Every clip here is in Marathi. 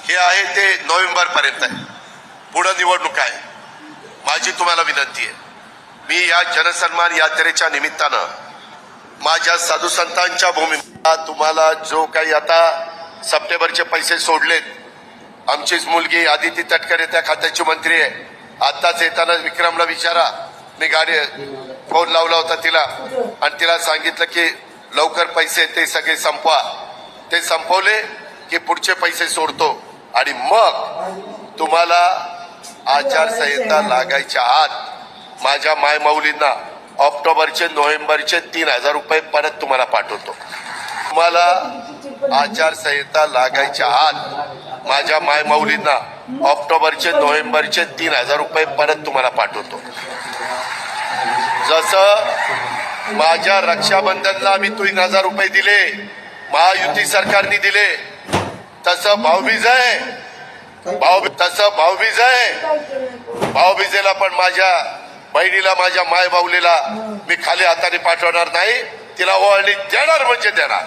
हे आहे ते नोव्हेंबर पर्यंत आहे, पुढे निवडणूक आहे। माझी तुम्हाला विनंती आहे, मी या जनसन्मान यात्रेच्या निमित्तानं माझ्या साधू संतांच्या भूमीला तुम्हाला जो काही आता सप्टेंबरचे पैसे सोडलेत, आमचीच मुलगी आदिती तटकरे त्या खात्याची मंत्री आहे। आताच येताना विक्रमला विचारा, मी गाडी फोन लावला होता तिला आणि तिला सांगितलं की लवकर पैसे ते सगळे संपवा। ते संपवले की पुढचे पैसे सोडतो आणि मग तुम्हाला आचारसंहिता लागायच्या आत माझ्या मायमाऊलींना ऑक्टोबरचे नोव्हेंबरचे 3000 रुपये परत तुम्हाला पाठवतो। तुम्हाला आचारसंहिता लागायच्या आत माझ्या मायमाऊलींना ऑक्टोबरचे नोव्हेंबरचे 3000 रुपये परत तुम्हाला पाठवतो। जसं माझ्या रक्षाबंधनला मी 3000 रुपये दिले, महायुती सरकारने दिले, तसं भाऊबीज आहे, भाऊबीजेला पण माझ्या बहिणीला, माझ्या माय बाऊलीला मी खाली हाताने पाठवणार नाही, तिला ओवाळणी देणार म्हणजे देणार।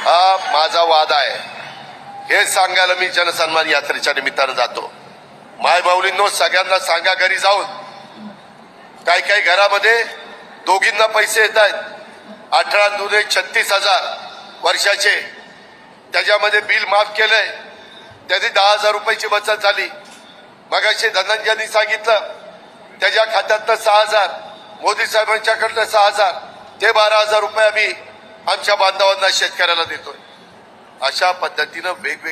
हा माझा वादा आहे, हे सांगायला मी जनसन्मान यात्रेच्या निमित्तानं जातो। माय बाऊलींनो, सगळ्यांना सांगा घरी जाऊन, काही काही घरामध्ये दोघींना पैसे येत आहेत, 18 दुने 36,000 वर्षाचे, त्याच्यामध्ये बिल माफ केलंय, त्याची 10,000 रुपयाची बचत झाली। मगाशी धनंजयनी सांगितलं त्याच्या खात्यातनं 6,000, मोदी साहेबांच्याकडनं 6,000, ते 12,000 रुपये आम्ही आमच्या बांधवांना, शेतकऱ्याला देतोय। अशा पद्धतीनं वेगवेगळ्या